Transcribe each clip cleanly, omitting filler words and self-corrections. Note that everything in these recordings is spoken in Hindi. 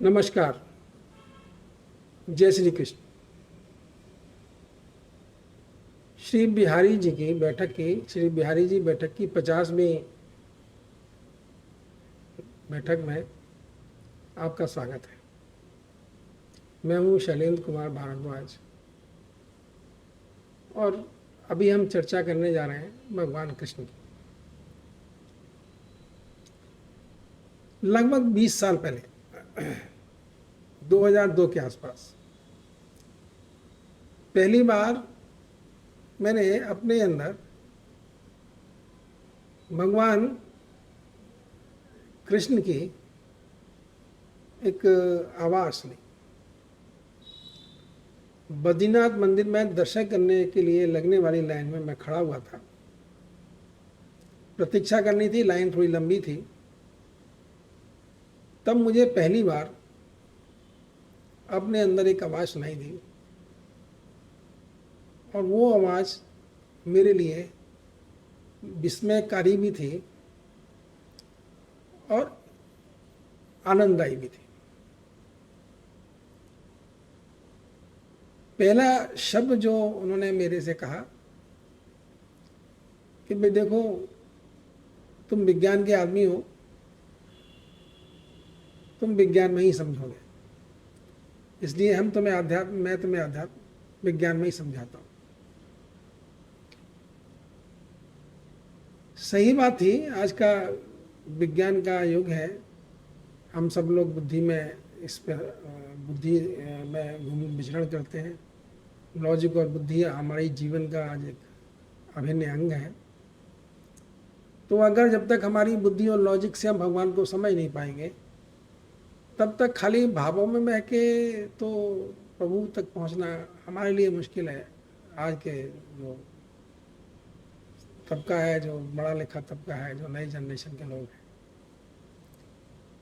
नमस्कार। जय श्री कृष्ण। श्री बिहारी जी बैठक की 50वीं बैठक में आपका स्वागत है। मैं हूँ शैलेंद्र कुमार भारद्वाज और अभी हम चर्चा करने जा रहे हैं भगवान कृष्ण की। लगभग 20 साल पहले 2002 के आसपास पहली बार मैंने अपने अंदर भगवान कृष्ण की एक आवाज़ सुनी। बद्रीनाथ मंदिर में दर्शन करने के लिए लगने वाली लाइन में मैं खड़ा हुआ था। प्रतीक्षा करनी थी, लाइन थोड़ी लंबी थी। तब मुझे पहली बार अपने अंदर एक आवाज़ सुनाई दी और वो आवाज़ मेरे लिए विस्मयकारी भी थी और आनंददायी भी थी। पहला शब्द जो उन्होंने मेरे से कहा कि भाई देखो, तुम विज्ञान के आदमी हो, तुम विज्ञान में ही समझोगे, इसलिए मैं तुम्हें अध्यात्म विज्ञान में ही समझाता हूँ। सही बात थी। आज का विज्ञान का युग है। हम सब लोग बुद्धि में घूम विचरण करते हैं। लॉजिक और बुद्धि हमारे जीवन का आज एक अभिन्न अंग है। तो अगर जब तक हमारी बुद्धि और लॉजिक से हम भगवान को समझ नहीं पाएंगे, तब तक खाली भावों में बह के तो प्रभु तक पहुंचना हमारे लिए मुश्किल है। आज के जो तबका है, जो बड़ा लिखा तबका है, जो नई जनरेशन के लोग हैं,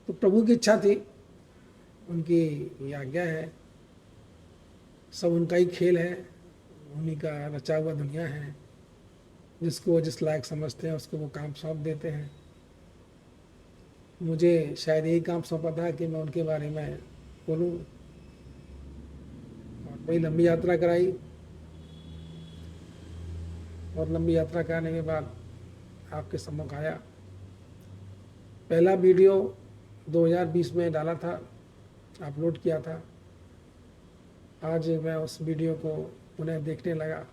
तो प्रभु की इच्छा थी, उनकी ये आज्ञा है, सब उनका ही खेल है, उन्हीं का रचा हुआ दुनिया है। जिसको जिस लायक समझते हैं उसको वो काम सौंप देते हैं। मुझे शायद यही काम सौंपा था कि मैं उनके बारे में बोलूं। और बड़ी लंबी यात्रा कराई और लंबी यात्रा कराने के बाद आपके सम्मुख आया। पहला वीडियो 2020 में डाला था, अपलोड किया था। आज मैं उस वीडियो को पुनः देखने लगा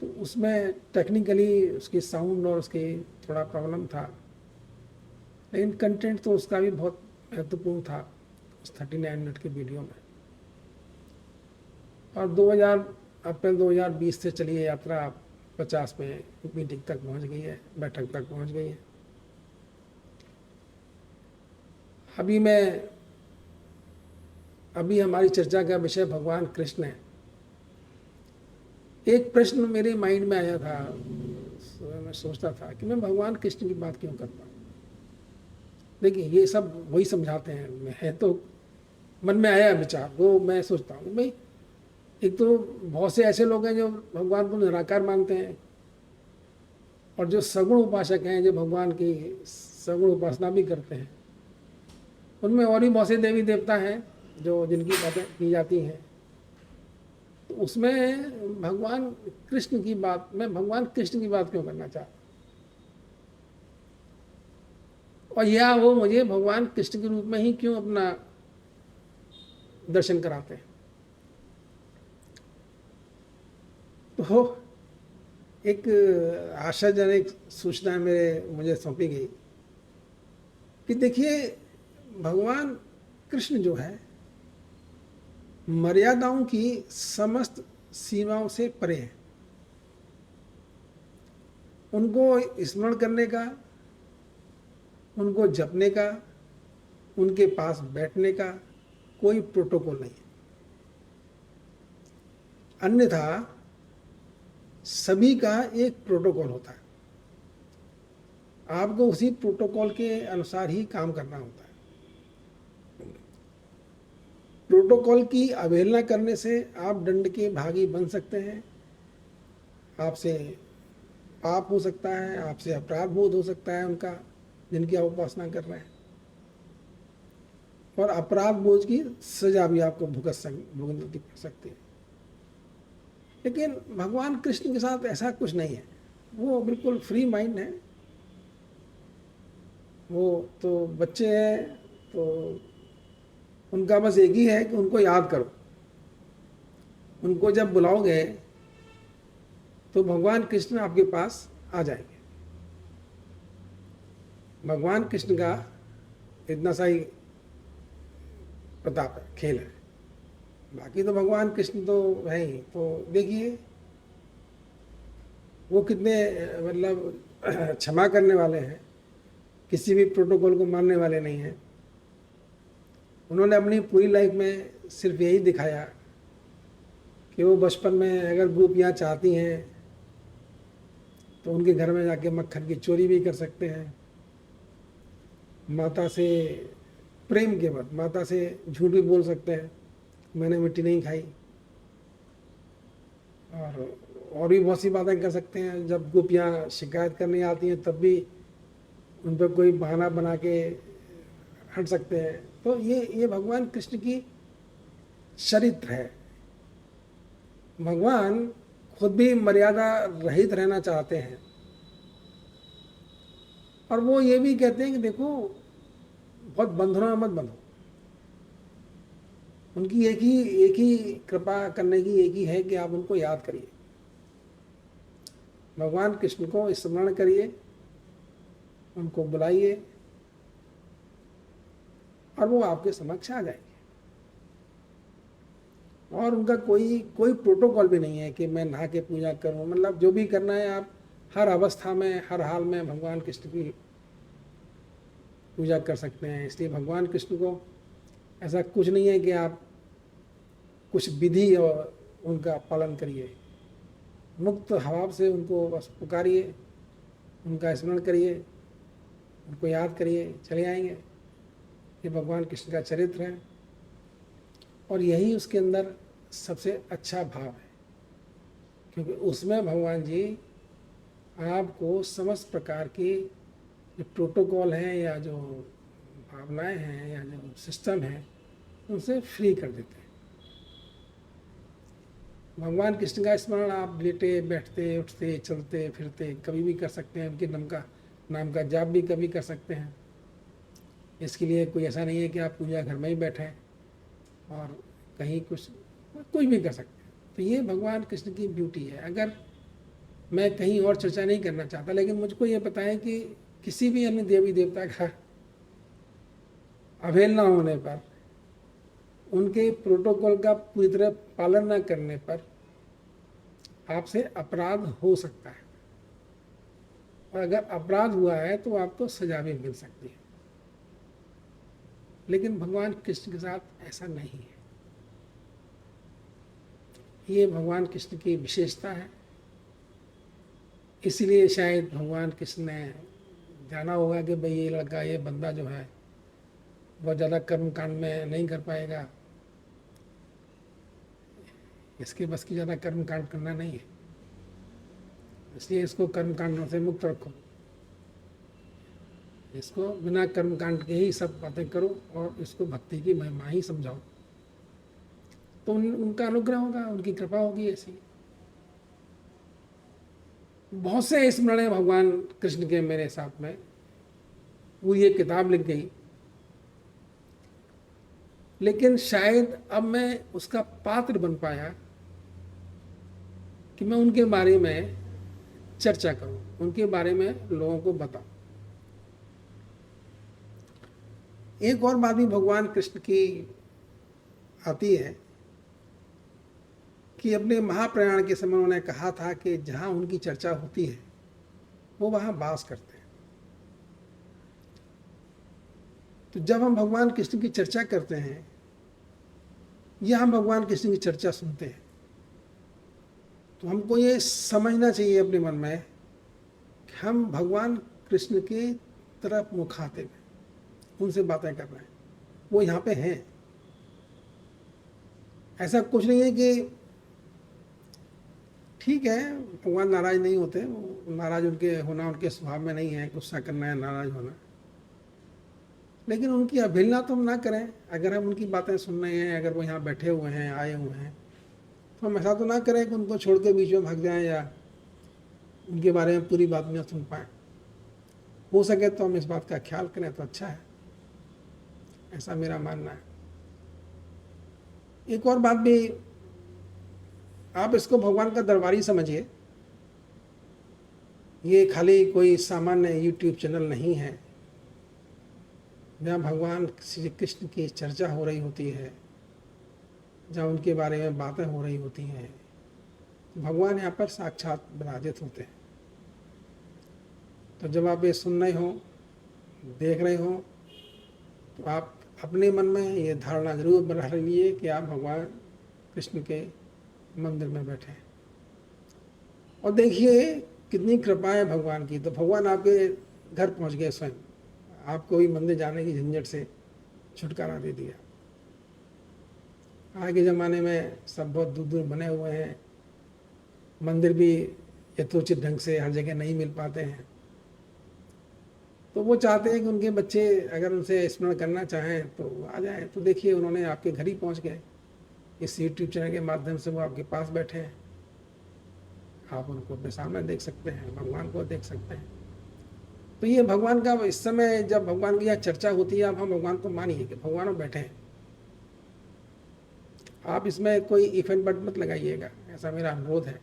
तो उसमें टेक्निकली उसकी साउंड और उसकी थोड़ा प्रॉब्लम था, लेकिन कंटेंट तो उसका भी बहुत महत्वपूर्ण था उस 39 मिनट के वीडियो में। और अप्रैल 2020 से चली है यात्रा 50 में मीटिंग तक पहुंच गई है, बैठक तक पहुंच गई है। अभी हमारी चर्चा का विषय भगवान कृष्ण है। एक प्रश्न मेरे माइंड में आया था, मैं सोचता था कि मैं भगवान कृष्ण की बात क्यों करता हूँ। देखिए, ये सब वही समझाते हैं, है तो मन में आया विचार, वो मैं सोचता हूँ भाई, एक तो बहुत से ऐसे लोग हैं जो भगवान को निराकार मानते हैं और जो सगुण उपासक हैं, जो भगवान की सगुण उपासना भी करते हैं। उनमें और भी बहुत से देवी देवता हैं जिनकी बातें की जाती हैं। तो उसमें भगवान कृष्ण की बात, मैं भगवान कृष्ण की बात क्यों करना चाहता, और या वो मुझे भगवान कृष्ण के रूप में ही क्यों अपना दर्शन कराते हैं। तो एक आशाजनक सूचना मुझे सौंपी गई कि देखिए, भगवान कृष्ण जो है मर्यादाओं की समस्त सीमाओं से परे है। उनको स्मरण करने का, उनको जपने का, उनके पास बैठने का कोई प्रोटोकॉल नहीं है। अन्यथा सभी का एक प्रोटोकॉल होता है, आपको उसी प्रोटोकॉल के अनुसार ही काम करना होता है। प्रोटोकॉल की अवहेलना करने से आप दंड के भागी बन सकते हैं, आपसे पाप हो सकता है, आपसे अपराध बोध हो सकता है उनका, जिनकी आप उपासना कर रहे हैं। और अपराध बोझ की सजा भी आपको भुगतनी पड़ सकती है। लेकिन भगवान कृष्ण के साथ ऐसा कुछ नहीं है, वो बिल्कुल फ्री माइंड है। वो तो बच्चे हैं, तो उनका बस एक ही है कि उनको याद करो। उनको जब बुलाओगे तो भगवान कृष्ण आपके पास आ जाएंगे। भगवान कृष्ण का इतना सा ही प्रताप है, खेल है। बाकी तो भगवान कृष्ण तो है ही। तो देखिए वो कितने मतलब क्षमा करने वाले हैं, किसी भी प्रोटोकॉल को मानने वाले नहीं हैं। उन्होंने अपनी पूरी लाइफ में सिर्फ यही दिखाया कि वो बचपन में अगर गोपियाँ चाहती हैं तो उनके घर में जाके मक्खन की चोरी भी कर सकते हैं, माता से प्रेम के बाद माता से झूठ भी बोल सकते हैं, मैंने मिट्टी नहीं खाई, और भी बहुत सी बातें कर सकते हैं। जब गोपियाँ शिकायत करने आती हैं तब भी उन पर कोई बहाना बना के हट सकते हैं। तो ये भगवान कृष्ण की चरित्र है। भगवान खुद भी मर्यादा रहित रहना चाहते हैं, और वो ये भी कहते हैं कि देखो बहुत बंधनों में मत बंधो। उनकी एक ही कृपा करने की एक ही है कि आप उनको याद करिए, भगवान कृष्ण को स्मरण करिए, उनको बुलाइए और वो आपके समक्ष आ जाएंगे। और उनका कोई प्रोटोकॉल भी नहीं है कि मैं नहा के पूजा करूं। मतलब जो भी करना है आप हर अवस्था में, हर हाल में भगवान कृष्ण की पूजा कर सकते हैं। इसलिए भगवान कृष्ण को ऐसा कुछ नहीं है कि आप कुछ विधि और उनका पालन करिए। मुक्त भाव से उनको बस पुकारिए, उनका स्मरण करिए, उनको याद करिए, चले आएंगे। ये भगवान कृष्ण का चरित्र है, और यही उसके अंदर सबसे अच्छा भाव है, क्योंकि उसमें भगवान जी आपको समस्त प्रकार की जो प्रोटोकॉल हैं या जो भावनाएं हैं या जो सिस्टम है उनसे फ्री कर देते हैं। भगवान कृष्ण का स्मरण आप लेटे बैठते उठते चलते फिरते कभी भी कर सकते हैं। उनके नाम का जाप भी कभी कर सकते हैं। इसके लिए कोई ऐसा नहीं है कि आप पूजा घर में ही बैठें और कहीं कुछ भी कर सकते हैं। तो ये भगवान कृष्ण की ब्यूटी है। अगर मैं कहीं और चर्चा नहीं करना चाहता, लेकिन मुझको ये पता है कि किसी भी अन्य देवी देवता का अवहेलना होने पर, उनके प्रोटोकॉल का पूरी तरह पालन न करने पर आपसे अपराध हो सकता है, और अगर अपराध हुआ है तो आपको सजा भी मिल सकती है। लेकिन भगवान कृष्ण के साथ ऐसा नहीं है। ये भगवान कृष्ण की विशेषता है। इसलिए शायद भगवान कृष्ण ने जाना होगा कि भाई ये लड़का, ये बंदा जो है बहुत ज़्यादा कर्म कांड में नहीं कर पाएगा, इसके बस की ज़्यादा कर्म कांड करना नहीं है, इसलिए इसको कर्म कांडों से मुक्त रखो, इसको बिना कर्म कांड के ही सब बातें करो और इसको भक्ति की महिमा ही समझाओ। तो उनका अनुग्रह होगा, उनकी कृपा होगी। ऐसी बहुत से स्मरण है भगवान कृष्ण के मेरे साथ में। पूरी ये किताब लिख गई, लेकिन शायद अब मैं उसका पात्र बन पाया कि मैं उनके बारे में चर्चा करूं, उनके बारे में लोगों को बताऊं। एक और बात भी भगवान कृष्ण की आती है कि अपने महाप्रयाण के समय उन्होंने कहा था कि जहां उनकी चर्चा होती है वो वहां वास करते हैं। तो जब हम भगवान कृष्ण की चर्चा करते हैं या हम भगवान कृष्ण की चर्चा सुनते हैं, तो हमको ये समझना चाहिए अपने मन में कि हम भगवान कृष्ण की तरफ मुखातिब हैं, उनसे बातें कर रहे हैं, वो यहाँ पे हैं। ऐसा कुछ नहीं है कि ठीक है भगवान नाराज नहीं होते, नाराज उनके होना उनके स्वभाव में नहीं है, गुस्सा करना है, नाराज होना। लेकिन उनकी अवहेलना तो हम ना करें। अगर हम उनकी बातें सुन रहे हैं, अगर वो यहाँ बैठे हुए हैं, आए हुए हैं, तो हम ऐसा तो ना करें कि उनको छोड़ के बीच में भाग जाएं या उनके बारे में पूरी बात ना सुन पाएँ। हो सके तो हम इस बात का ख्याल करें तो अच्छा है, ऐसा मेरा मानना है। एक और बात भी, आप इसको भगवान का दरबारी समझिए। ये खाली कोई सामान्य यूट्यूब चैनल नहीं है जहाँ भगवान श्री कृष्ण की चर्चा हो रही होती है, जहाँ उनके बारे में बातें हो रही होती हैं। भगवान यहाँ पर साक्षात विराजित होते हैं। तो जब आप ये सुन रहे हो, देख रहे हो, तो आप अपने मन में ये धारणा जरूर बना लीजिए कि आप भगवान कृष्ण के मंदिर में बैठे हैं। और देखिए कितनी कृपा है भगवान की। तो भगवान आपके घर पहुंच गए स्वयं, आपको भी मंदिर जाने की झंझट से छुटकारा दे दिया। आज के ज़माने में सब बहुत दूर दूर बने हुए हैं, मंदिर भी यथोचित ढंग से हर जगह नहीं मिल पाते हैं। तो वो चाहते हैं कि उनके बच्चे अगर उनसे स्मरण करना चाहें तो आ जाएं। तो देखिए उन्होंने आपके घर ही पहुंच गए, इस यूट्यूब चैनल के माध्यम से वो आपके पास बैठे हैं। आप उनको अपने सामने देख सकते हैं, भगवान को देख सकते हैं। तो ये भगवान का इस समय जब भगवान की यहाँ चर्चा होती है, आप हम भगवान को मानिए कि भगवान बैठे हैं। आप इसमें कोई इफ एंड बट मत लगाइएगा, ऐसा मेरा अनुरोध है।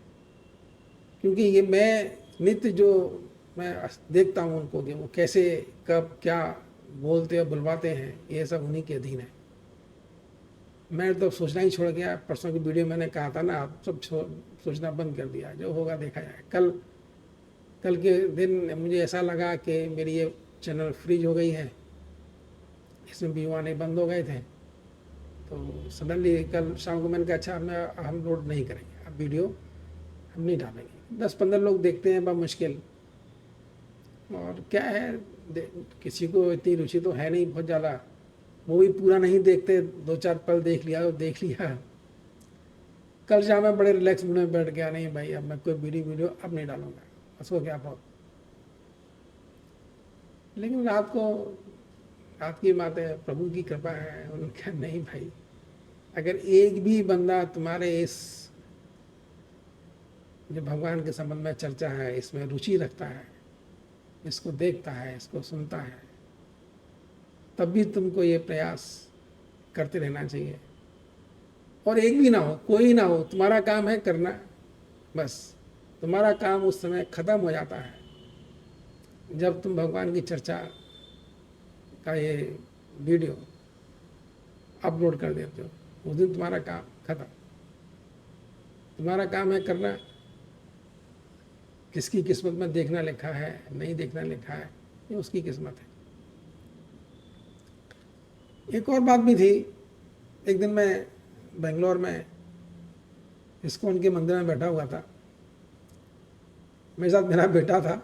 क्योंकि ये मैं नित्य जो मैं देखता हूँ उनको कि वो कैसे कब क्या बोलते और बुलवाते हैं, ये सब उन्हीं के अधीन है। मैं तो सोचना ही छोड़ गया। परसों की वीडियो मैंने कहा था ना, आप सब सोचना बंद कर दिया, जो होगा देखा जाए। कल के दिन मुझे ऐसा लगा कि मेरी ये चैनल फ्रीज हो गई है, इसमें व्यू आने बंद हो गए थे। तो सडनली कल शाम को मैंने कहा अच्छा हम लोड नहीं करेंगे, अब वीडियो हम नहीं डालेंगे। 10-15 लोग देखते हैं मुश्किल, और क्या है, किसी को इतनी रुचि तो है नहीं बहुत ज़्यादा, वो भी पूरा नहीं देखते, 2-4 पल देख लिया तो देख लिया। कल शाम में बड़े रिलैक्स मूड में बैठ गया, नहीं भाई अब मैं कोई वीडियो अब नहीं डालूंगा, बस हो गया बहुत। लेकिन रात की बात है, प्रभु की कृपा है। उन्होंने कहा नहीं भाई, अगर एक भी बंदा तुम्हारे इस जो भगवान के संबंध में चर्चा है इसमें रुचि रखता है, इसको देखता है, इसको सुनता है, तब भी तुमको ये प्रयास करते रहना चाहिए। और एक भी ना हो, कोई ना हो, तुम्हारा काम है करना, बस तुम्हारा काम उस समय खत्म हो जाता है जब तुम भगवान की चर्चा का ये वीडियो अपलोड कर देते हो। उस दिन तुम्हारा काम खत्म। तुम्हारा काम है करना, किसकी किस्मत में देखना लिखा है नहीं देखना लिखा है ये उसकी किस्मत है। एक और बात भी थी, एक दिन मैं बेंगलोर में इस्कॉन के मंदिर में बैठा हुआ था, मेरे साथ मेरा बेटा था।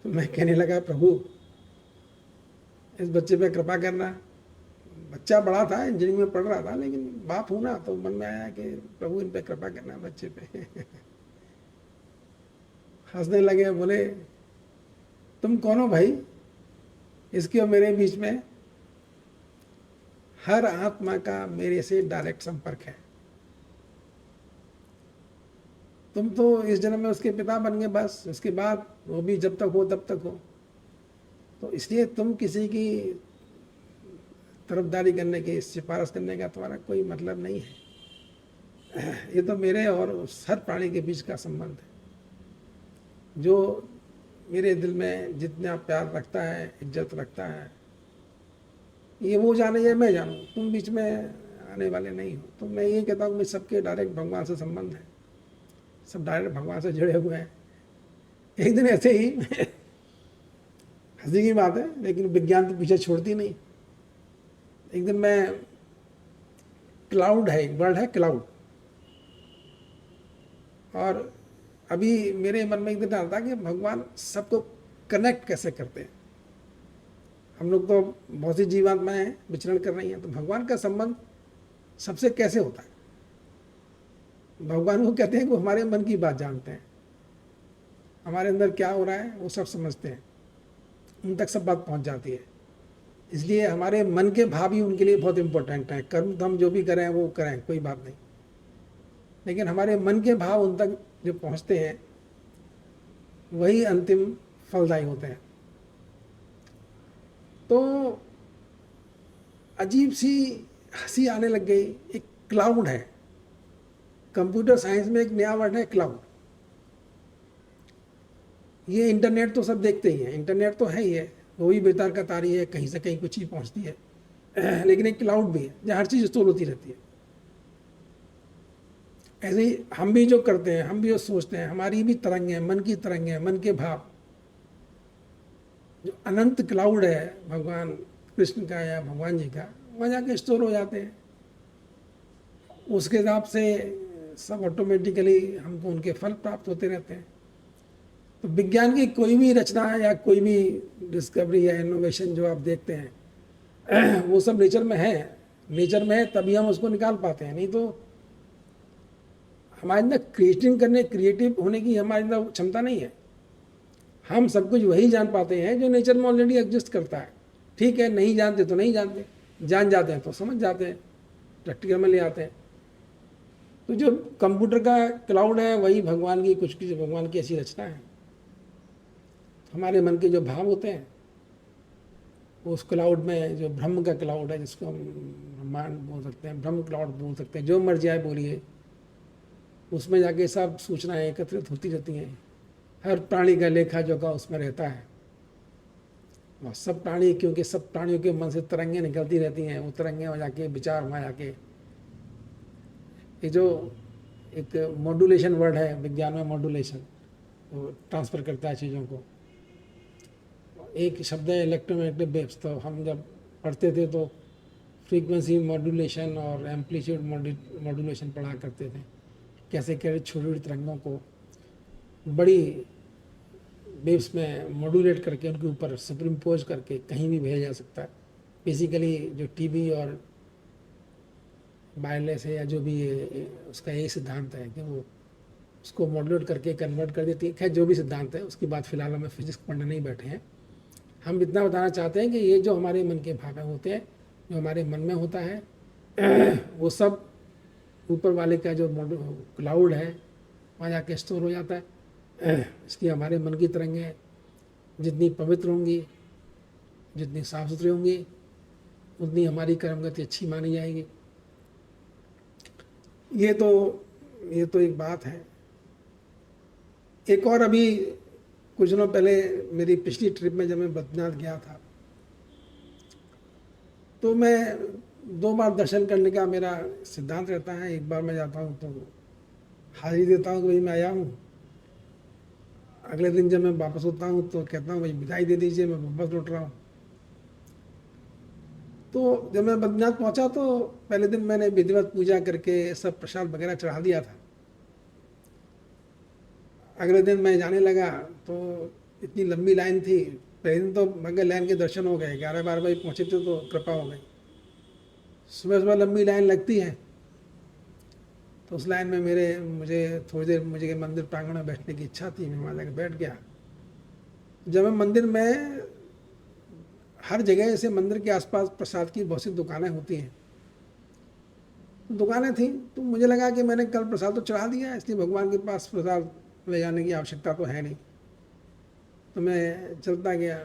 तो मैं कहने लगा प्रभु इस बच्चे पे कृपा करना। बच्चा बड़ा था, इंजीनियरिंग में पढ़ रहा था, लेकिन बाप हूँ ना, तो मन में आया कि प्रभु इन पे कृपा करना बच्चे पे। हंसने लगे, बोले तुम कौन हो भाई, इसके और मेरे बीच में हर आत्मा का मेरे से डायरेक्ट संपर्क है। तुम तो इस जन्म में उसके पिता बन गए, बस उसके बाद वो भी जब तक हो तब तक हो। तो इसलिए तुम किसी की तरफदारी करने की, सिफारिश करने का तुम्हारा कोई मतलब नहीं है। ये तो मेरे और उस हर प्राणी के बीच का संबंध है। जो मेरे दिल में जितना प्यार रखता है, इज्जत रखता है, ये वो जाने या मैं जानूँ, तुम बीच में आने वाले नहीं हो। तो मैं ये कहता हूँ कि सबके डायरेक्ट भगवान से संबंध है, सब डायरेक्ट भगवान से जुड़े हुए हैं। एक दिन ऐसे ही हंसी की बात है, लेकिन विज्ञान तो पीछे छोड़ती नहीं। एक दिन मैं, क्लाउड है, एक वर्ड है क्लाउड, और अभी मेरे मन में एक दिन आता कि भगवान सबको कनेक्ट कैसे करते हैं। हम लोग तो बहुत सी जीवात्माएं हैं, विचरण कर रही हैं, तो भगवान का संबंध सबसे कैसे होता है। भगवान को कहते हैं कि वो हमारे मन की बात जानते हैं, हमारे अंदर क्या हो रहा है वो सब समझते हैं। उन तक सब बात पहुंच जाती है। इसलिए हमारे मन के भाव ही उनके लिए बहुत इम्पोर्टेंट हैं। कर्म तो हम जो भी करें वो करें, कोई बात नहीं, लेकिन हमारे मन के भाव उन तक जो पहुंचते हैं वही अंतिम फलदायी होते हैं। तो अजीब सी हंसी आने लग गई। एक क्लाउड है, कंप्यूटर साइंस में एक नया वर्ड है क्लाउड। ये इंटरनेट तो सब देखते ही हैं, इंटरनेट तो है ही है, वो भी बेतार का तारी है, कहीं से कहीं कुछ चीज़ पहुंचती है। लेकिन एक क्लाउड भी है जहाँ हर चीज़ स्टोर होती रहती है। ऐसे ही हम भी जो करते हैं, हम भी जो सोचते हैं, हमारी भी तरंगें, मन की तरंगें, मन के भाव, जो अनंत क्लाउड है भगवान कृष्ण का या भगवान जी का, वहाँ जाके स्टोर हो जाते हैं। उसके हिसाब से सब ऑटोमेटिकली हमको उनके फल प्राप्त होते रहते हैं। तो विज्ञान की कोई भी रचना या कोई भी डिस्कवरी या इनोवेशन जो आप देखते हैं वो सब नेचर में है। नेचर में है तभी हम उसको निकाल पाते हैं, नहीं तो हमारे अंदर क्रिएटिव होने की हमारे अंदर क्षमता नहीं है। हम सब कुछ वही जान पाते हैं जो नेचर में ऑलरेडी एग्जिस्ट करता है। ठीक है, नहीं जानते तो नहीं जानते, जान जाते हैं तो समझ जाते हैं, प्रैक्टिकल में ले आते हैं। तो जो कंप्यूटर का क्लाउड है वही भगवान की भगवान की ऐसी रचना है। हमारे मन के जो भाव होते हैं उस क्लाउड में, जो ब्रह्म का क्लाउड है, जिसको हम ब्रह्मांड बोल सकते हैं, ब्रह्म क्लाउड बोल सकते हैं, जो मर्जी आए बोलिए, उसमें जाके सब सूचनाएं एकत्रित होती रहती हैं। हर प्राणी का लेखा जोखा उसमें रहता है। और सब प्राणी, क्योंकि सब प्राणियों के मन से तरंगें निकलती रहती हैं, वो तरंगें हो जाके विचार वहाँ जाके, ये जो एक मॉड्यूलेशन वर्ड है विज्ञान में, मॉड्यूलेशन, वो ट्रांसफ़र करता है चीज़ों को। एक शब्द है इलेक्ट्रोमैग्नेटिक वेव्स। तो हम जब पढ़ते थे तो फ्रीक्वेंसी मॉड्यूलेशन और एम्पलीट्यूड मॉड्यूलेशन पढ़ा करते थे, कैसे कैसे छोटी छोटी तरंगों को बड़ी वेव्स में मॉड्यूलेट करके उनके ऊपर सुपरिम्पोज करके कहीं भी भेजा जा सकता है। बेसिकली जो टीवी और वायरलेस है या जो भी है, उसका यही सिद्धांत है कि वो उसको मॉड्यूलेट करके कन्वर्ट कर देती है। खैर जो भी सिद्धांत है उसकी बात फिलहाल हमें फिजिक्स पढ़ने नहीं बैठे हैं। हम इतना बताना चाहते हैं कि ये जो हमारे मन के भाव होते हैं, जो हमारे मन में होता है, वो सब ऊपर वाले का जो क्लाउड है वहाँ जाके स्टोर हो जाता है। इसलिए हमारे मन की तरंगें जितनी पवित्र होंगी, जितनी साफ सुथरी होंगी, उतनी हमारी कर्मगति अच्छी मानी जाएगी। ये तो एक बात है। एक और, अभी कुछ दिनों पहले मेरी पिछली ट्रिप में जब मैं बद्रीनाथ गया था, तो मैं 2 बार दर्शन करने का मेरा सिद्धांत रहता है। एक बार मैं जाता हूँ तो हाजिरी देता हूँ कि भाई मैं आया हूँ। अगले दिन जब मैं वापस होता हूँ तो कहता हूँ भाई विदाई दे दीजिए, मैं वापस लौट रहा हूँ। तो जब मैं बद्रीनाथ पहुँचा तो पहले दिन मैंने विधिवत पूजा करके सब प्रसाद वगैरह चढ़ा दिया था। अगले दिन मैं जाने लगा तो इतनी लंबी लाइन थी। पहले दिन तो मगर लाइन के दर्शन हो गए, 11-12 बजे पहुँचे थे तो कृपा हो गई। सुबह सुबह लंबी लाइन लगती है तो उस लाइन में मुझे थोड़ी देर मुझे मंदिर प्रांगण में बैठने की इच्छा थी। मैं वहाँ जाकर बैठ गया। जब मैं मंदिर में, हर जगह ऐसे मंदिर के आसपास प्रसाद की बहुत सी दुकानें होती हैं, दुकानें थी, तो मुझे लगा कि मैंने कल प्रसाद तो चढ़ा दिया, इसलिए भगवान के पास प्रसाद ले जाने की आवश्यकता तो है नहीं। तो मैं चलता गया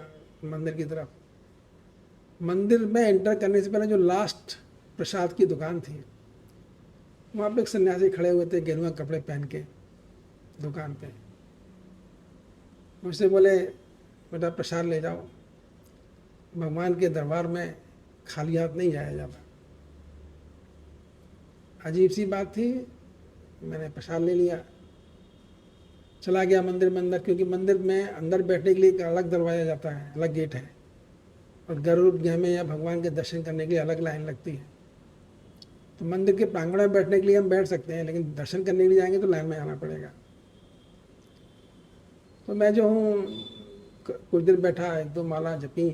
मंदिर की तरफ। मंदिर में एंटर करने से पहले जो लास्ट प्रसाद की दुकान थी, वहाँ पे एक सन्यासी खड़े हुए थे गेरुआ कपड़े पहन के दुकान पे। मुझसे बोले बेटा प्रसाद ले जाओ, भगवान के दरबार में खाली हाथ नहीं जाया जाता। अजीब सी बात थी। मैंने प्रसाद ले लिया, चला गया मंदिर में अंदर, क्योंकि मंदिर में अंदर बैठने के लिए एक अलग दरवाजा जाता है, अलग गेट है, और गर्भगृह में या भगवान के दर्शन करने के लिए अलग लाइन लगती है। तो मंदिर के प्रांगण में बैठने के लिए हम बैठ सकते हैं, लेकिन दर्शन करने के लिए जाएंगे तो लाइन में आना पड़ेगा। तो मैं जो हूँ कुछ देर बैठा, 1-2 माला जपी।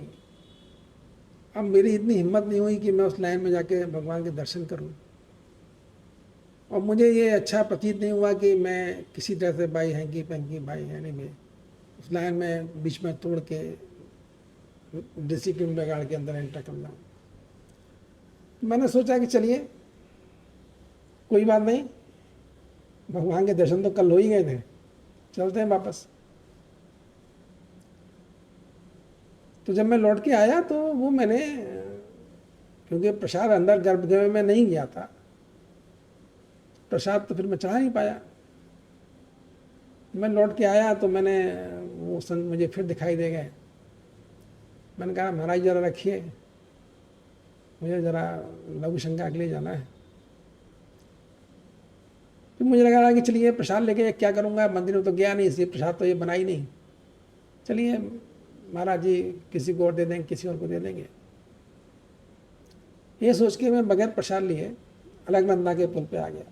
अब मेरी इतनी हिम्मत नहीं हुई कि मैं उस लाइन में जाके भगवान के दर्शन करूं, और मुझे ये अच्छा प्रतीत नहीं हुआ कि मैं किसी तरह से भाई हैंकी पैंकी भाई है नहीं, मैं उस लाइन में बीच में तोड़ के डिसिप्लिन बिगाड़ के अंदर एंटर कर जाऊँ। मैंने सोचा कि चलिए कोई बात नहीं, भगवान के दर्शन तो कल हो ही गए थे, चलते हैं वापस। तो जब मैं लौट के आया तो वो मैंने, क्योंकि प्रसाद अंदर गर्भगृह में नहीं गया था, प्रसाद तो फिर मैं चढ़ा नहीं पाया। मैं लौट के आया तो मैंने, वो संत मुझे फिर दिखाई दे गए। मैंने कहा महाराज जरा रखिए, मुझे ज़रा लघु शंका के लिए जाना है। फिर मुझे लगा कि चलिए प्रसाद लेके क्या करूँगा, मंदिर में तो गया नहीं, इसलिए प्रसाद तो ये बना ही नहीं, चलिए महाराज जी किसी को और दे देंगे, किसी और को दे देंगे। ये सोच के मैं बगैर प्रसाद लिए अलकनंदा के पुल पे आ गया।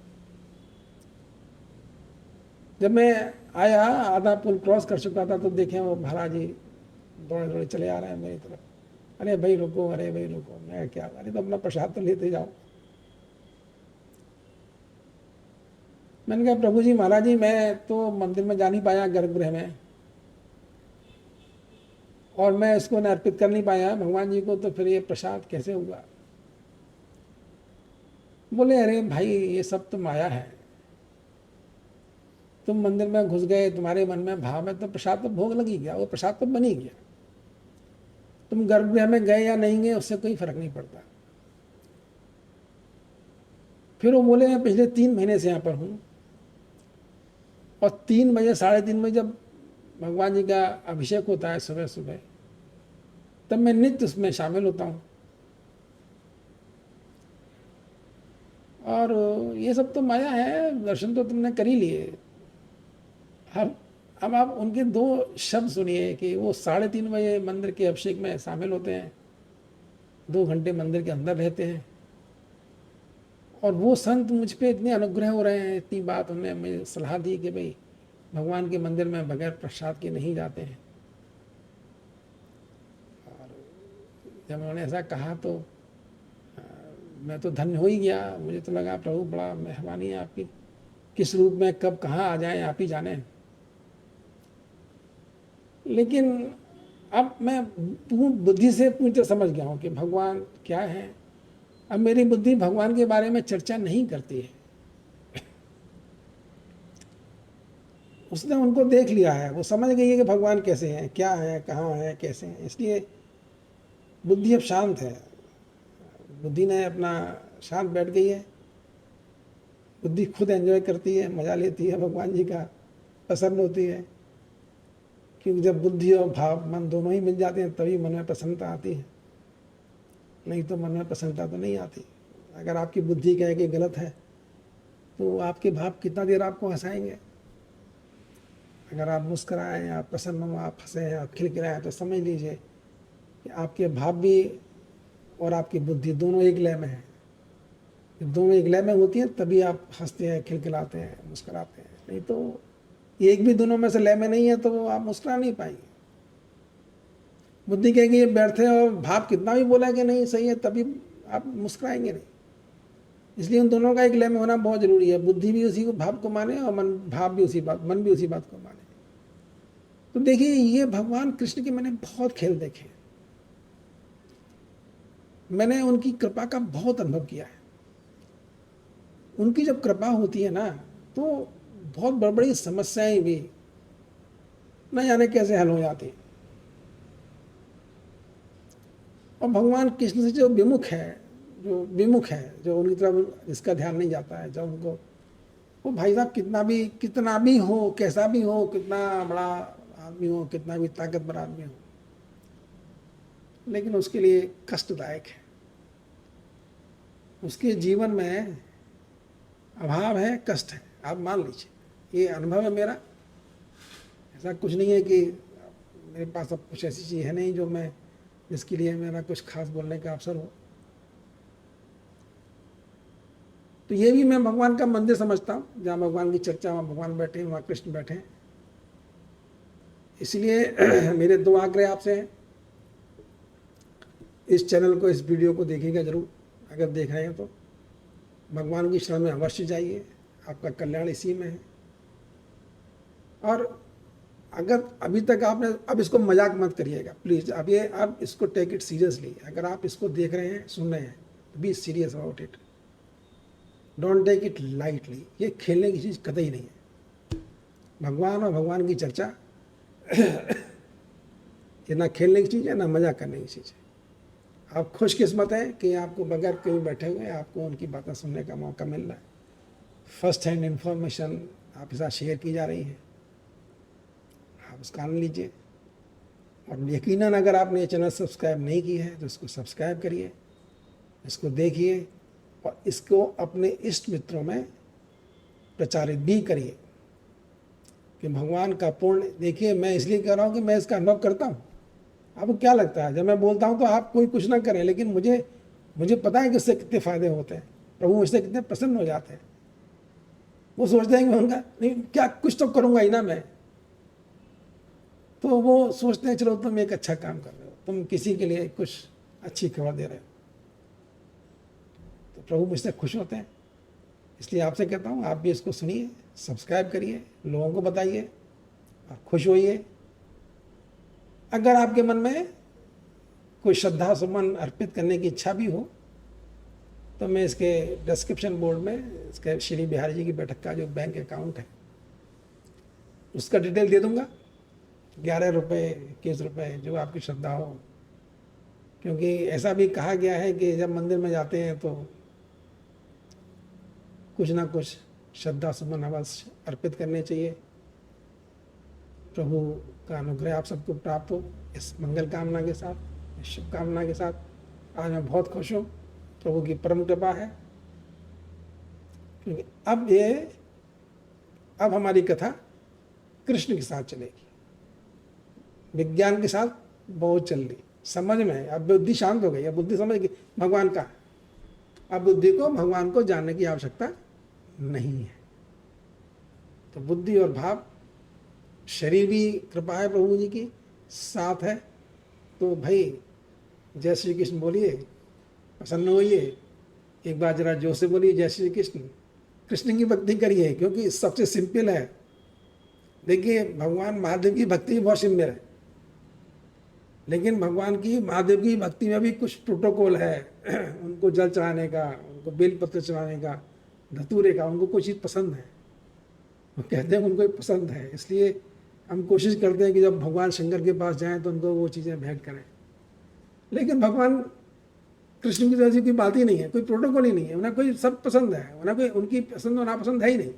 जब मैं आया, आधा पुल क्रॉस कर चुका था, तो देखे वो महाराज जी दौड़े दौड़े चले आ रहे हैं मेरी तरफ। अरे भाई रुको, अरे भाई रुको। मैं क्या, अरे तो अपना प्रसाद तो लेते जाओ। मैंने कहा प्रभु जी, महाराज जी मैं तो मंदिर में जा नहीं पाया गर्भगृह में, और मैं इसको अर्पित कर नहीं पाया भगवान जी को, तो फिर ये प्रसाद कैसे हुआ। बोले अरे भाई ये सब तो माया है, तुम मंदिर में घुस गए, तुम्हारे मन में भाव है तो प्रसाद तो भोग लग ही गया, वो प्रसाद तो बन ही गया। तुम गर्भगृह में गए या नहीं गए उससे कोई फर्क नहीं पड़ता। फिर वो बोले मैं पिछले 3 महीने से यहाँ पर हूँ, और 3 बजे 3:30 बजे जब भगवान जी का अभिषेक होता है सुबह सुबह, तब मैं नित्य उसमें शामिल होता हूँ। और ये सब तो माया है, दर्शन तो तुमने कर ही लिए। अब आप उनके 2 शब्द सुनिए कि वो 3:30 बजे मंदिर के अभिषेक में शामिल होते हैं, 2 घंटे मंदिर के अंदर रहते हैं, और वो संत मुझ पे इतने अनुग्रह हो रहे हैं, इतनी बात उन्होंने मुझे सलाह दी कि भाई भगवान के मंदिर में बगैर प्रसाद के नहीं जाते हैं। और जब उन्होंने ऐसा कहा तो मैं तो धन्य हो ही गया। मुझे तो लगा प्रभु बड़ा मेहरबानी है आपकी, किस रूप में कब कहाँ आ जाए आप ही जाने। लेकिन अब मैं बुद्धि से पूरी तरह समझ गया हूँ कि भगवान क्या है। अब मेरी बुद्धि भगवान के बारे में चर्चा नहीं करती है, उसने उनको देख लिया है, वो समझ गई है कि भगवान कैसे हैं, क्या है, कहाँ है, कैसे हैं। इसलिए बुद्धि अब शांत है, बुद्धि ने अपना शांत बैठ गई है। बुद्धि खुद एंजॉय करती है, मजा लेती है, भगवान जी का प्रसन्न होती है। क्योंकि जब बुद्धि और भाव मन दोनों ही मिल जाते हैं तभी मन में प्रसन्नता आती है, नहीं तो मन में प्रसन्नता तो नहीं आती। अगर आपकी बुद्धि कहे कि गलत है तो आपके भाव कितना देर आपको हंसाएंगे। अगर आप मुस्कुराएं, आप प्रसन्न हो, आप हंसें, आप खिलखिलाएं, तो समझ लीजिए कि आपके भाव भी और आपकी बुद्धि दोनों एक लय में है। दोनों एक लय में होती हैं तभी आप हंसते हैं, खिलखिलाते हैं, मुस्कुराते हैं। नहीं तो एक भी दोनों में से लय में नहीं है तो आप मुस्कुरा नहीं पाएंगे। बुद्धि कहेगी ये व्यर्थ है, और भाव कितना भी बोला कि नहीं सही है तभी आप मुस्कुराएंगे नहीं। इसलिए उन दोनों का एक लय में होना बहुत जरूरी है। बुद्धि भी उसी को भाव को माने और मन भी उसी बात को माने। तो देखिए ये भगवान कृष्ण के मैंने बहुत खेल देखे, मैंने उनकी कृपा का बहुत अनुभव किया है। उनकी जब कृपा होती है ना तो बहुत बड़ी बड़ी समस्याएं भी न जाने कैसे हल हो जाती हैं। और भगवान कृष्ण से जो विमुख है, जो उनकी तरफ जिसका ध्यान नहीं जाता है, जब उनको, वो भाई साहब कितना भी हो, कैसा भी हो, कितना बड़ा आदमी हो, कितना भी ताकतवर आदमी हो, लेकिन उसके लिए कष्टदायक है। उसके जीवन में अभाव है, कष्ट है, आप मान लीजिए। ये अनुभव है मेरा, ऐसा कुछ नहीं है कि मेरे पास अब कुछ ऐसी चीज़ है नहीं जो मैं, जिसके लिए मेरा कुछ खास बोलने का अवसर हो। तो ये भी मैं भगवान का मंदिर समझता हूँ, जहाँ भगवान की चर्चा, वहाँ भगवान बैठे, वहाँ कृष्ण बैठे। इसलिए मेरे 2 आग्रह आपसे हैं। इस चैनल को, इस वीडियो को देखिएगा जरूर, अगर देख रहे हैं तो। भगवान की शरण में अवश्य जाइए, आपका कल्याण इसी में है। और अगर अभी तक आपने, अब इसको मजाक मत करिएगा प्लीज़, अब ये, अब इसको टेक इट सीरियसली। अगर आप इसको देख रहे हैं, सुन रहे हैं, तो be serious about it, don't take it lightly. ये खेलने की चीज़ कतई नहीं है। भगवान और भगवान की चर्चा ये ना खेलने की चीज़ है, ना मजाक करने की चीज़ है। आप खुशकिस्मत हैं कि आपको बगैर कहीं बैठे हुए आपको उनकी बातें सुनने का मौका मिल रहा है। फर्स्ट हैंड इंफॉर्मेशन आपके साथ शेयर की जा रही है, आप उसका आनंद लीजिए। और यकीनन अगर आपने ये चैनल सब्सक्राइब नहीं की है तो इसको सब्सक्राइब करिए, इसको देखिए और इसको अपने इष्ट मित्रों में प्रचारित भी करिए कि भगवान का पूर्ण। देखिए, मैं इसलिए कह रहा हूँ कि मैं इसका अनुभव करता हूँ। आपको क्या लगता है जब मैं बोलता हूँ तो आप कोई कुछ ना करें, लेकिन मुझे पता है कि इससे कितने फ़ायदे होते हैं, प्रभु मुझसे कितने प्रसन्न हो जाते हैं। वो सोचते हैं कि उनका नहीं, क्या कुछ तो करूँगा ही ना मैं, तो वो सोचते हैं चलो तुम एक अच्छा काम कर रहे हो, तुम किसी के लिए कुछ अच्छी खबर दे रहे हो, तो प्रभु मुझसे खुश होते हैं। इसलिए आपसे कहता हूँ आप भी इसको सुनिए, सब्सक्राइब करिए, लोगों को बताइए और खुश होइए। अगर आपके मन में कोई श्रद्धा सुमन अर्पित करने की इच्छा भी हो तो मैं इसके डिस्क्रिप्शन बोर्ड में इसके श्री बिहारी जी की बैठक का जो बैंक अकाउंट है उसका डिटेल दे दूंगा। 11 रुपये, 21 रुपये, जो आपकी श्रद्धा हो। क्योंकि ऐसा भी कहा गया है कि जब मंदिर में जाते हैं तो कुछ ना कुछ श्रद्धा सुमन अवश्य अर्पित करने चाहिए। प्रभु का अनुग्रह आप सबको प्राप्त हो, इस मंगल कामना के साथ, इस शुभकामना के साथ आज मैं बहुत खुश हूँ। प्रभु की परम कृपा है, क्योंकि अब हमारी कथा कृष्ण के साथ चलेगी। विज्ञान के साथ बहुत चल रही, समझ में, अब बुद्धि शांत हो गई, अब बुद्धि समझ गई भगवान का। अब बुद्धि को भगवान को जानने की आवश्यकता नहीं है। तो बुद्धि और भाव, शरीर भी कृपा है प्रभु जी की साथ है। तो भाई जय श्री कृष्ण बोलिए, प्रसन्न होइए। एक बार जरा जोर से बोलिए जय श्री कृष्ण। कृष्ण की भक्ति करिए, क्योंकि सबसे सिंपल है। देखिए, भगवान महादेव की भक्ति भी बहुत सिंपल है, लेकिन भगवान की महादेव की भक्ति में भी कुछ प्रोटोकॉल है। उनको जल चढ़ाने का, उनको बेलपत्र चढ़ाने का, धतूरे का, उनको कोई चीज़ पसंद है, वो कहते हैं उनको पसंद है। इसलिए हम कोशिश करते हैं कि जब भगवान शंकर के पास जाएं तो उनको वो चीज़ें भेंट करें। लेकिन भगवान कृष्ण की तरह की बात ही नहीं है, कोई प्रोटोकॉल ही नहीं है, उन्हें कोई सब पसंद है, उन्हें कोई उनकी पसंद और नापसंद है ही नहीं।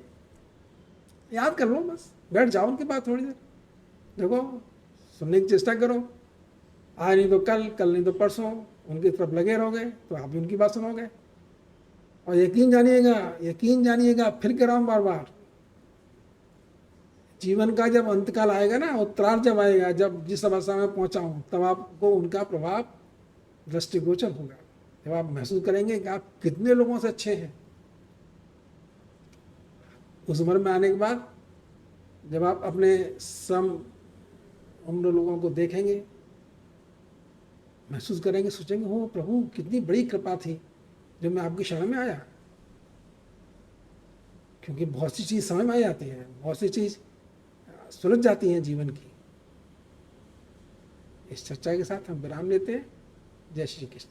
याद कर लो, बस बैठ जाओ उनके पास थोड़ी देर, देखो, सुनने की चेष्टा करो। आज नहीं तो कल, कल नहीं तो परसों उनकी तरफ लगे रहोगे तो आप भी उनकी बात सुनोगे। और यकीन जानिएगा, फिर कह रहा हूँ बार बार, जीवन का जब अंतकाल आएगा ना, उत्तरार्ध जब आएगा, जब जिस अवस्था में पहुंचा हूँ, तब आपको उनका प्रभाव दृष्टिगोचर होगा। जब आप महसूस करेंगे कि आप कितने लोगों से अच्छे हैं। उस उम्र में आने के बाद जब आप अपने सम उम्र लोगों को देखेंगे, महसूस करेंगे, सोचेंगे हो प्रभु कितनी बड़ी कृपा थी जो मैं आपकी शरण में आया। क्योंकि बहुत सी चीज़ समझ में आ जाती है, बहुत सी चीज़ सुलझ जाती हैं जीवन की। इस चर्चा के साथ हम विराम लेते हैं। जय श्री कृष्ण।